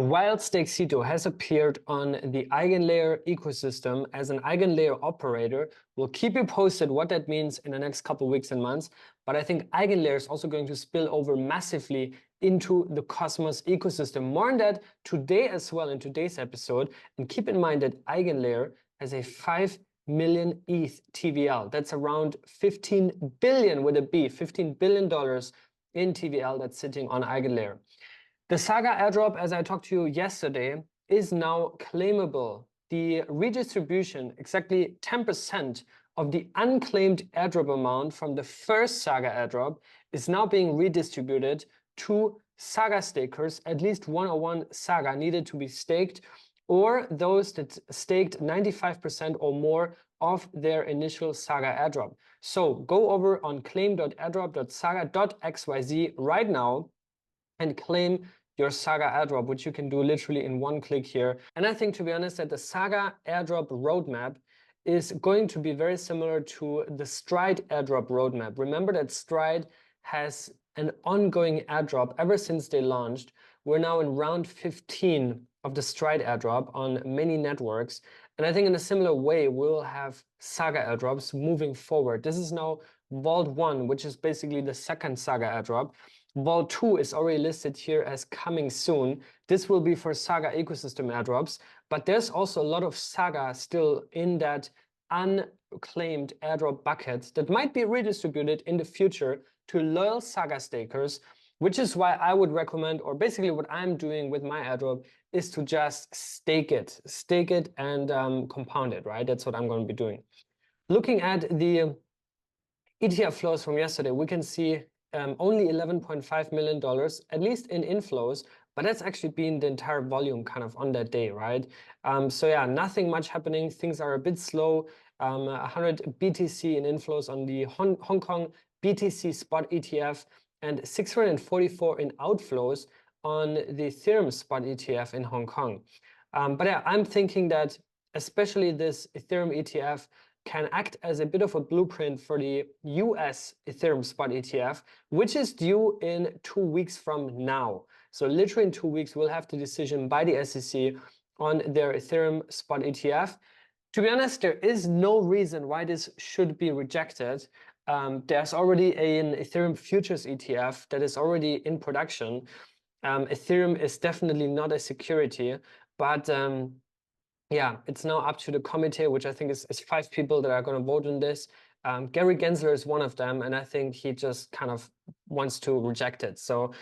A wild stake CETO has appeared on the EigenLayer ecosystem as an EigenLayer operator. We'll keep you posted what that means in the next couple of weeks and months. But I think EigenLayer is also going to spill over massively into the Cosmos ecosystem. More on that today as well in today's episode. And keep in mind that EigenLayer has a 5 million ETH TVL. That's around 15 billion with a B, $15 billion in TVL that's sitting on EigenLayer. The Saga airdrop, as I talked to you yesterday, is now claimable. The redistribution, exactly 10% of the unclaimed airdrop amount from the first Saga airdrop, is now being redistributed to Saga stakers. At least 101 Saga needed to be staked, or those that staked 95% or more of their initial Saga airdrop. So go over on claim.airdrop.saga.xyz right now and claim your Saga airdrop, which you can do literally in one click here. And I think, to be honest, that the Saga airdrop roadmap is going to be very similar to the Stride airdrop roadmap. Remember that Stride has an ongoing airdrop ever since they launched. We're now in round 15 of the Stride airdrop on many networks. And I think in a similar way, we'll have Saga airdrops moving forward. This is now Vault 1, which is basically the second Saga airdrop. Vault 2 is already listed here as coming soon. This will be for Saga ecosystem airdrops, but there's also a lot of Saga still in that unclaimed airdrop bucket that might be redistributed in the future to loyal Saga stakers, which is why I would recommend, or basically what I'm doing with my airdrop, is to just stake it and compound it, right? That's what I'm going to be doing. Looking at the ETF flows from yesterday, we can see only $11.5 million, at least in inflows, but that's actually been the entire volume kind of on that day, right? So yeah, nothing much happening. Things are a bit slow. 100 BTC in inflows on the Hong Kong BTC spot ETF and 644 in outflows on the Ethereum spot ETF in Hong Kong. But yeah, I'm thinking that especially this Ethereum ETF can act as a bit of a blueprint for the US Ethereum spot ETF, which is due in 2 weeks from now. So literally in 2 weeks, we'll have the decision by the SEC on their Ethereum spot ETF. To be honest, there is no reason why this should be rejected. There's already an Ethereum futures ETF that is already in production. Ethereum is definitely not a security, but yeah, it's now up to the committee, which I think is 5 people that are going to vote on this. Gary Gensler is one of them, and I think he just kind of wants to reject it. So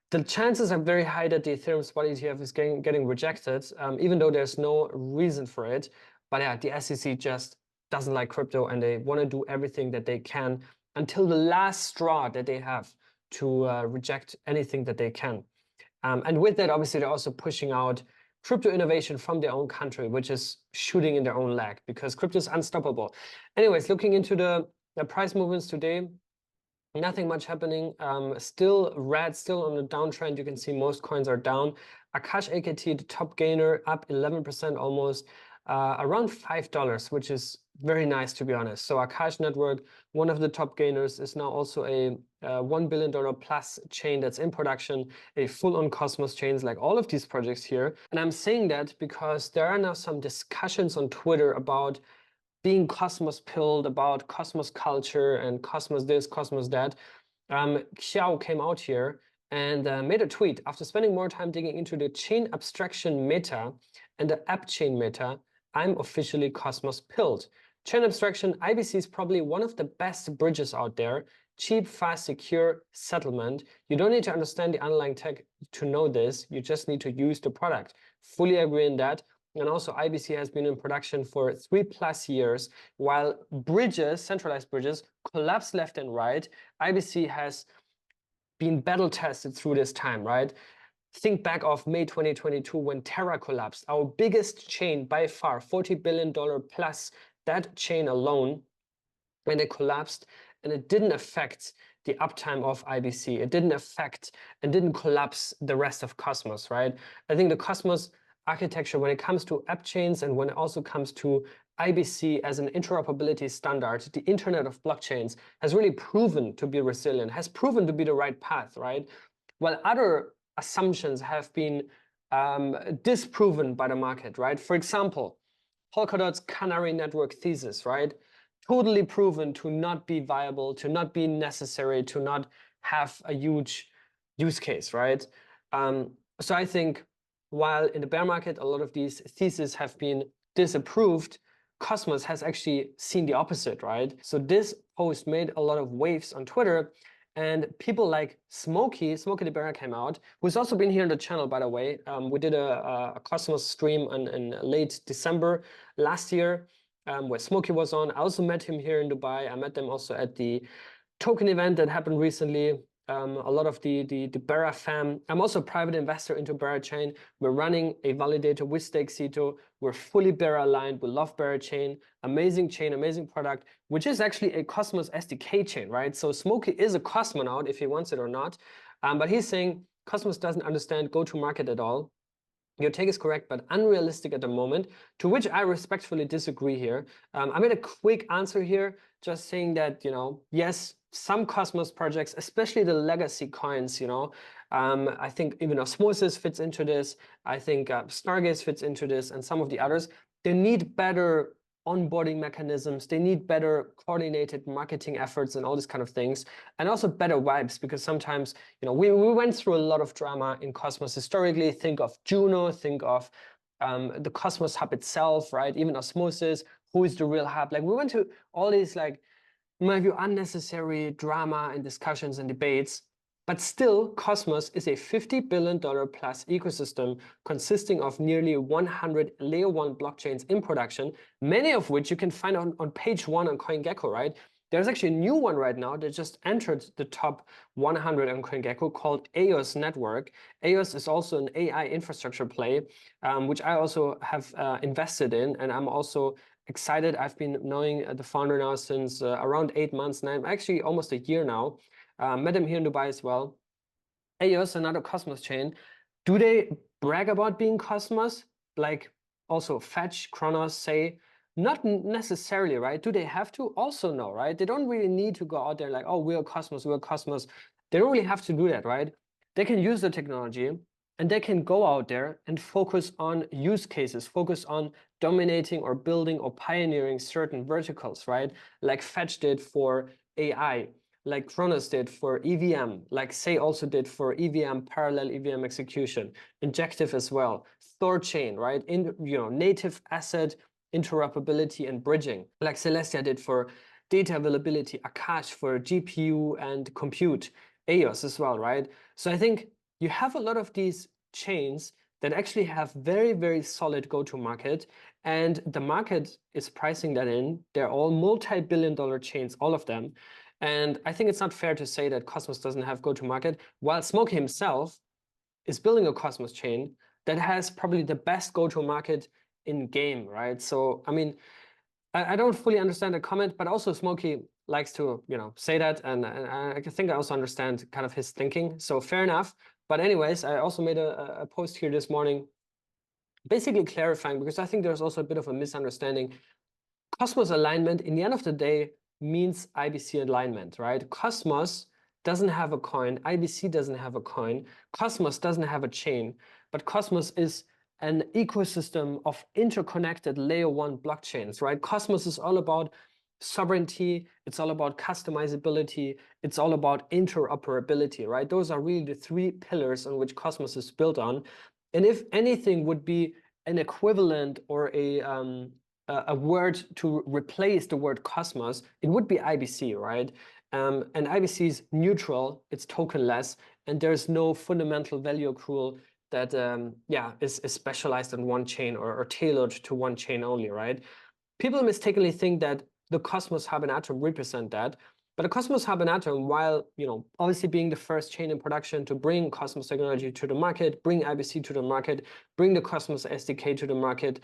the chances are very high that the Ethereum spot ETF is getting rejected, even though there's no reason for it. But yeah, the SEC just doesn't like crypto, and they want to do everything that they can until the last straw that they have to reject anything that they can. And with that, obviously, they're also pushing out crypto innovation from their own country, which is shooting in their own leg because crypto is unstoppable. Anyways, looking into the price movements today, nothing much happening. Still red, still on the downtrend. You can see most coins are down. Akash AKT, the top gainer, up 11% almost, around $5, which is very nice, to be honest. So Akash Network, one of the top gainers, is now also a $1 billion plus chain that's in production, a full-on Cosmos chains like all of these projects here. And I'm saying that because there are now some discussions on Twitter about being Cosmos pilled, about Cosmos culture and Cosmos this, Cosmos that. Xiao came out here and made a tweet. After spending more time digging into the chain abstraction meta and the app chain meta, I'm officially Cosmos pilled. Chain abstraction, IBC is probably one of the best bridges out there. Cheap, fast, secure settlement. You don't need to understand the underlying tech to know this. You just need to use the product. Fully agree in that. And also IBC has been in production for 3+ years. While bridges, centralized bridges, collapse left and right, IBC has been battle tested through this time, right? Think back of May 2022 when Terra collapsed, our biggest chain by far, $40 billion plus, that chain alone, when it collapsed, and it didn't affect the uptime of IBC. It didn't affect and didn't collapse the rest of Cosmos, right? I think the Cosmos architecture, when it comes to app chains and when it also comes to IBC as an interoperability standard, the Internet of Blockchains has really proven to be resilient, has proven to be the right path, right? While other assumptions have been disproven by the market, right? For example, Polkadot's Canary Network thesis, right? Totally proven to not be viable, to not be necessary, to not have a huge use case, right? So I think while in the bear market, a lot of these theses have been disapproved, Cosmos has actually seen the opposite, right? So this post made a lot of waves on Twitter, and people like Smokey the Bera came out, who's also been here on the channel, by the way. We did a Cosmos stream in late December last year, where Smokey was on. I also met him here in Dubai. I met them also at the token event that happened recently. A lot of the Bera fam. I'm also a private investor into Berachain. We're running a validator with Stakecito. We're fully Bera aligned. We love Berachain. Amazing chain, amazing product, which is actually a Cosmos SDK chain, right? So Smokey is a cosmonaut if he wants it or not. But he's saying Cosmos doesn't understand go-to-market at all. Your take is correct, but unrealistic at the moment, to which I respectfully disagree here. I made a quick answer here, just saying that, yes, some Cosmos projects, especially the legacy coins, I think even Osmosis fits into this. I think Stargaze fits into this, and some of the others, they need better onboarding mechanisms. They need better coordinated marketing efforts and all these kind of things, and also better vibes, because sometimes, we went through a lot of drama in Cosmos historically. Think of Juno, think of the Cosmos hub itself, right? Even Osmosis, who is the real hub? Like, we went to all these, like, in my view, unnecessary drama and discussions and debates. But still, Cosmos is a $50 billion plus ecosystem consisting of nearly 100 layer 1 blockchains in production, many of which you can find on page 1 on CoinGecko, right? There's actually a new one right now that just entered the top 100 on CoinGecko called EOS Network. EOS is also an AI infrastructure play, which I also have invested in, and I'm also excited. I've been knowing the founder now since around 8 months now, actually almost a year now. Met him here in Dubai as well. EOS, another Cosmos chain. Do they brag about being Cosmos? Like also Fetch, Kronos say, not necessarily, right? Do they have to? Also no, right? They don't really need to go out there like, oh, we're Cosmos, we're Cosmos. They don't really have to do that, right? They can use the technology, and they can go out there and focus on use cases, focus on dominating or building or pioneering certain verticals, right? Like Fetch did for AI, like Kronos did for EVM, like Say also did for EVM, parallel EVM execution, Injective as well, Thorchain, right? In native asset interoperability and bridging, like Celestia did for data availability, Akash for GPU and compute, EOS as well, right? So I think you have a lot of these chains that actually have very, very solid go-to-market, and the market is pricing that in. They're all multi-billion-dollar chains, all of them. And I think it's not fair to say that Cosmos doesn't have go-to-market, while Smokey himself is building a Cosmos chain that has probably the best go-to-market in game, right? So, I mean, I don't fully understand the comment, but also Smokey likes to, say that, and I think I also understand kind of his thinking. So fair enough. But anyways, I also made a post here this morning, basically clarifying, because I think there's also a bit of a misunderstanding. Cosmos alignment, in the end of the day, means IBC alignment, right? Cosmos doesn't have a coin. IBC doesn't have a coin. Cosmos doesn't have a chain. But Cosmos is an ecosystem of interconnected layer 1 blockchains, right? Cosmos is all about sovereignty. It's all about customizability. It's all about interoperability, right? Those are really the 3 pillars on which Cosmos is built on. And if anything would be an equivalent or a word to replace the word Cosmos, it would be IBC, right? And IBC is neutral, it's tokenless, and there's no fundamental value accrual that is specialized on one chain or tailored to one chain only, right? People mistakenly think that the Cosmos Hub and Atom represent that, but the Cosmos Hub and Atom, while obviously being the first chain in production to bring Cosmos technology to the market, bring IBC to the market, bring the Cosmos SDK to the market,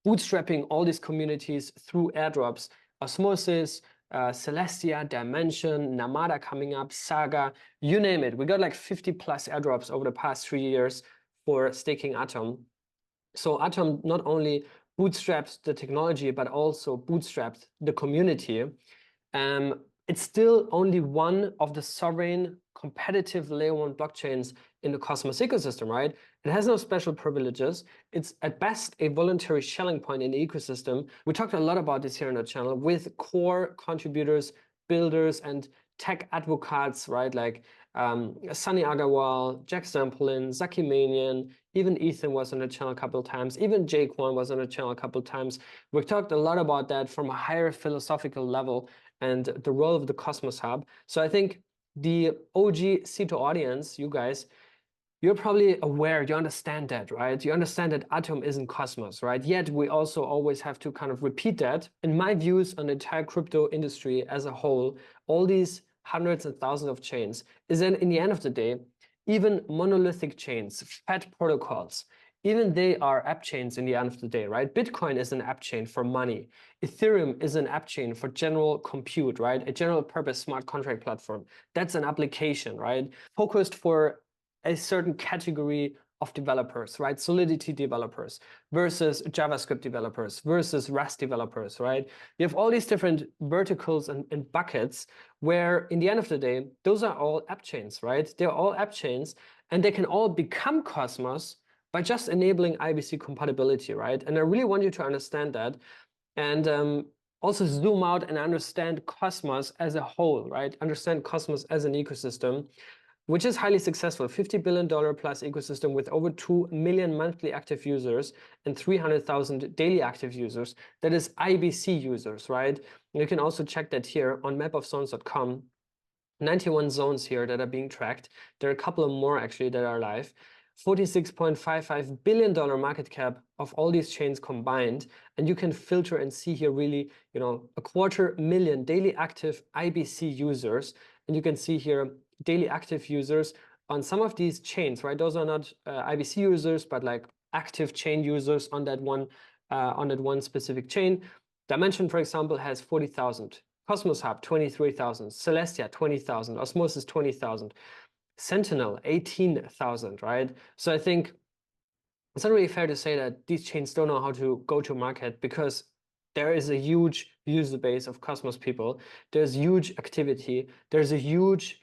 bootstrapping all these communities through airdrops, Osmosis, Celestia, Dymension, Namada coming up, Saga, you name it. We got like 50 plus airdrops over the past 3 years for staking Atom. So Atom not only bootstraps the technology, but also bootstrapped the community. It's still only one of the sovereign competitive layer 1 blockchains in the Cosmos ecosystem, right? It has no special privileges. It's at best a voluntary shelling point in the ecosystem. We talked a lot about this here on the channel with core contributors, builders, and tech advocates, right? Like Sunny Agarwal, Jack Stampolin, Zaki Manian, even Ethan was on the channel a couple of times, even Jaquan was on the channel a couple of times. We talked a lot about that from a higher philosophical level and the role of the Cosmos Hub. So I think the OG Ceto audience, you guys, you're probably aware, you understand that, right? You understand that Atom isn't Cosmos, right? Yet we also always have to kind of repeat that. In my views on the entire crypto industry as a whole, all these hundreds and thousands of chains is then in the end of the day, even monolithic chains, fat protocols, even they are app chains in the end of the day, right? Bitcoin is an app chain for money. Ethereum is an app chain for general compute, right? A general purpose smart contract platform. That's an application, right? Focused for a certain category of developers, right? Solidity developers versus JavaScript developers versus Rust developers, right? You have all these different verticals and buckets where in the end of the day, those are all app chains, right? They're all app chains and they can all become Cosmos by just enabling IBC compatibility, right? And I really want you to understand that and also zoom out and understand Cosmos as a whole, right? Understand Cosmos as an ecosystem, which is highly successful, $50 billion plus ecosystem with over 2 million monthly active users and 300,000 daily active users. That is IBC users, right? You can also check that here on mapofzones.com. 91 zones here that are being tracked. There are a couple of more actually that are live. $46.55 billion market cap of all these chains combined. And you can filter and see here really, you know, 250,000 daily active IBC users. And you can see here daily active users on some of these chains, right? Those are not IBC users, but like active chain users on that one specific chain. Dymension, for example, has 40,000. Cosmos Hub, 23,000. Celestia, 20,000. Osmosis, 20,000. Sentinel, 18,000, right? So I think it's not really fair to say that these chains don't know how to go to market because there is a huge user base of Cosmos people. There's huge activity. There's a huge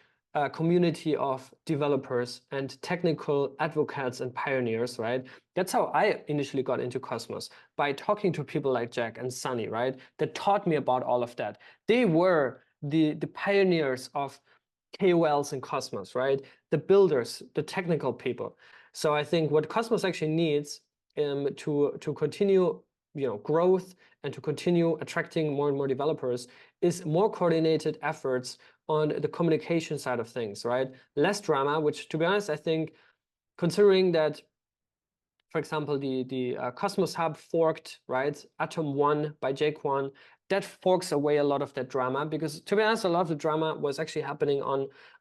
community of developers and technical advocates and pioneers, right? That's how I initially got into Cosmos, by talking to people like Jack and Sunny, right? That taught me about all of that. They were the pioneers of KOLs in Cosmos, right? The builders, the technical people. So I think what Cosmos actually needs to continue, you know, growth and to continue attracting more and more developers is more coordinated efforts on the communication side of things, right? Less drama, which to be honest, I think considering that, for example, the Cosmos Hub forked, right? Atom 1 by Jaquan, that forks away a lot of that drama because to be honest, a lot of the drama was actually happening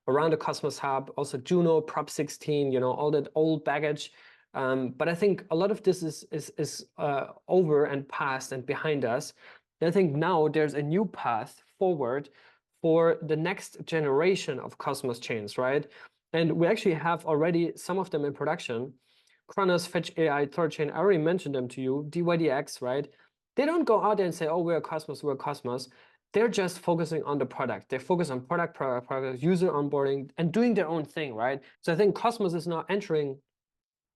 around the Cosmos Hub, also Juno, Prop 16, you know, all that old baggage. But I think a lot of this is over and past and behind us. And I think now there's a new path forward for the next generation of Cosmos chains, right? And we actually have already some of them in production. Kronos, Fetch AI, Thorchain, I already mentioned them to you, DYDX, right? They don't go out there and say, oh, we're Cosmos, we're Cosmos. They're just focusing on the product. They focus on product, user onboarding, and doing their own thing, right? So I think Cosmos is now entering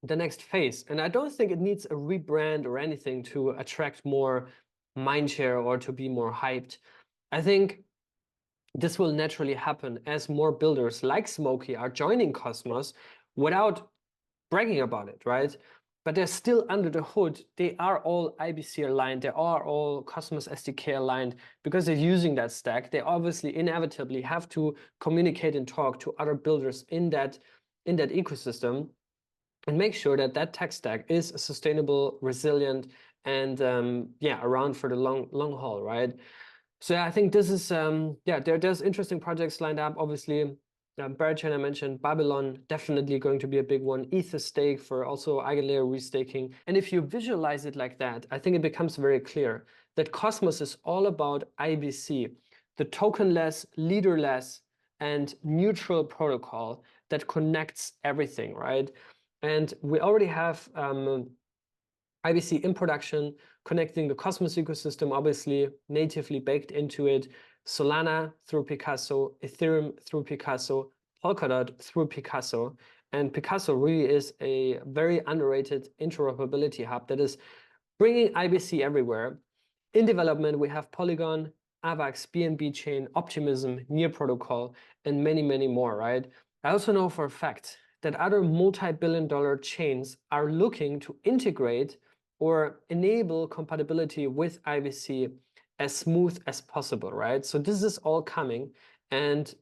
the next phase. And I don't think it needs a rebrand or anything to attract more mindshare or to be more hyped. I think this will naturally happen as more builders like Smokey are joining Cosmos without bragging about it, right? But they're still under the hood. They are all IBC aligned. They are all Cosmos SDK aligned because they're using that stack. They obviously inevitably have to communicate and talk to other builders in that ecosystem and make sure that that tech stack is sustainable, resilient, and yeah, around for the long haul, right? So yeah, I think this is yeah, there's interesting projects lined up. Obviously, Berachain I mentioned, Babylon definitely going to be a big one. Ether stake for also Aggregator restaking. And if you visualize it like that, I think it becomes very clear that Cosmos is all about IBC, the tokenless, leaderless, and neutral protocol that connects everything, right? And we already have IBC in production, connecting the Cosmos ecosystem, obviously natively baked into it, Solana through Picasso, Ethereum through Picasso, Polkadot through Picasso. And Picasso really is a very underrated interoperability hub that is bringing IBC everywhere. In development, we have Polygon, AVAX, BNB Chain, Optimism, Near Protocol, and many, many more, right? I also know for a fact that other multi-billion-dollar chains are looking to integrate or enable compatibility with IBC as smooth as possible, right? So this is all coming, and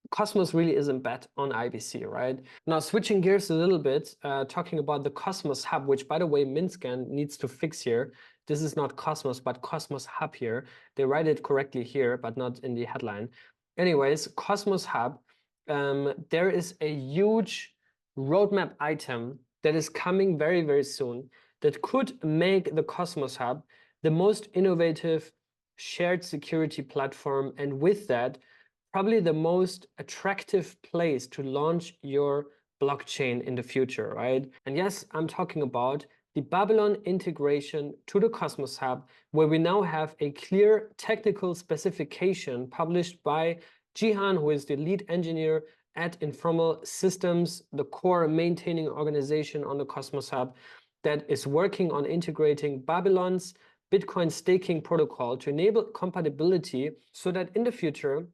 Cosmos really is a bet on IBC, right? Now, switching gears a little bit, talking about the Cosmos Hub, which, by the way, Minscan needs to fix here. This is not Cosmos, but Cosmos Hub here. They write it correctly here, but not in the headline. Anyways, Cosmos Hub, there is a huge roadmap item that is coming very, very soon that could make the Cosmos Hub the most innovative shared security platform, and with that, probably the most attractive place to launch your blockchain in the future, right? And yes, I'm talking about the Babylon integration to the Cosmos Hub, where we now have a clear technical specification published by Jihan, who is the lead engineer at Informal Systems, the core maintaining organization on the Cosmos Hub, that is working on integrating Babylon's Bitcoin staking protocol to enable compatibility so that in the future,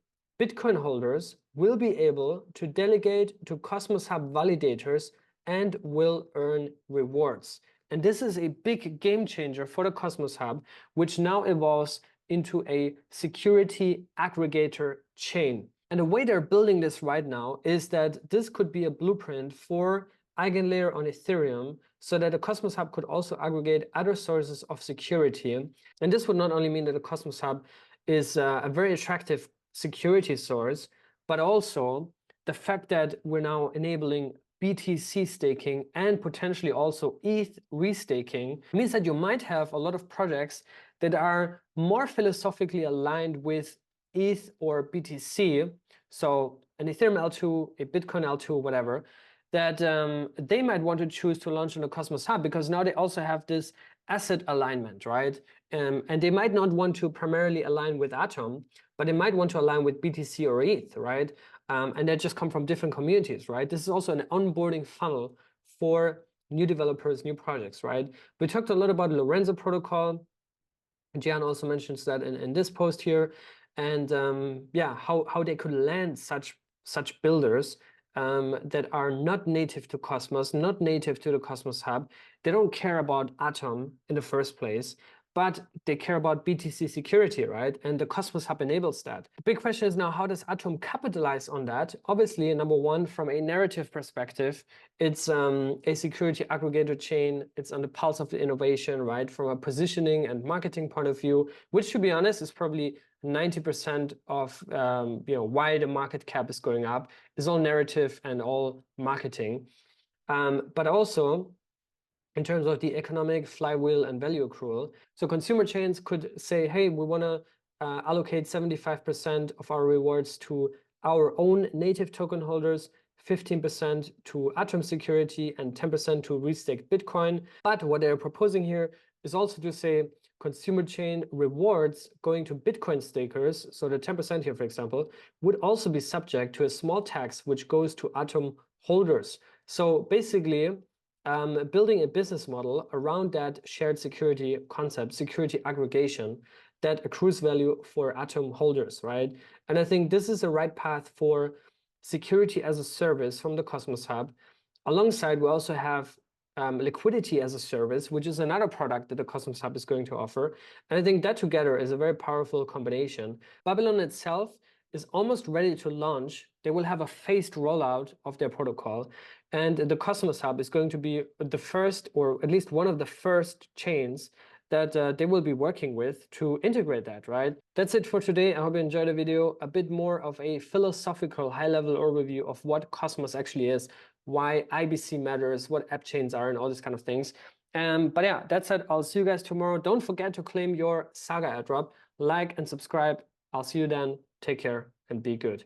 Bitcoin holders will be able to delegate to Cosmos Hub validators and will earn rewards. And this is a big game changer for the Cosmos Hub, which now evolves into a security aggregator chain. And the way they're building this right now is that this could be a blueprint for EigenLayer on Ethereum, so that the Cosmos Hub could also aggregate other sources of security. And this would not only mean that the Cosmos Hub is a very attractive security source, but also the fact that we're now enabling BTC staking and potentially also ETH restaking means that you might have a lot of projects that are more philosophically aligned with ETH or BTC, so an Ethereum L2, a Bitcoin L2, whatever, that they might want to choose to launch on the Cosmos Hub because now they also have this asset alignment, right? And they might not want to primarily align with Atom, but they might want to align with BTC or ETH, right? And they just come from different communities, right? This is also an onboarding funnel for new developers, new projects, right? We talked a lot about Lorenzo protocol. Jian also mentions that in this post here. And yeah, how they could land such builders that are not native to Cosmos, not native to the Cosmos Hub. They don't care about Atom in the first place, but they care about BTC security, right? And the Cosmos Hub enables that. The big question is now, how does Atom capitalize on that? Obviously, number one, from a narrative perspective, it's a security aggregator chain. It's on the pulse of the innovation, right? From a positioning and marketing point of view, which, to be honest, is probably 90% of why the market cap is going up, is all narrative and all marketing. But also, in terms of the economic flywheel and value accrual. So consumer chains could say, hey, we want to allocate 75% of our rewards to our own native token holders, 15% to Atom security, and 10% to restake Bitcoin. But what they're proposing here is also to say consumer chain rewards going to Bitcoin stakers, so the 10% here, for example, would also be subject to a small tax which goes to Atom holders. So basically, building a business model around that shared security concept, security aggregation, that accrues value for Atom holders, right? And I think this is the right path for security as a service from the Cosmos Hub. Alongside, we also have liquidity as a service, which is another product that the Cosmos Hub is going to offer. And I think that together is a very powerful combination. Babylon itself is almost ready to launch. They will have a phased rollout of their protocol. And the Cosmos Hub is going to be the first, or at least one of the first chains that they will be working with to integrate that, right? That's it for today. I hope you enjoyed the video. A bit more of a philosophical high-level overview of what Cosmos actually is, why IBC matters, what app chains are, and all these kind of things. But yeah, that's it. I'll see you guys tomorrow. Don't forget to claim your Saga airdrop. Like and subscribe. I'll see you then. Take care and be good.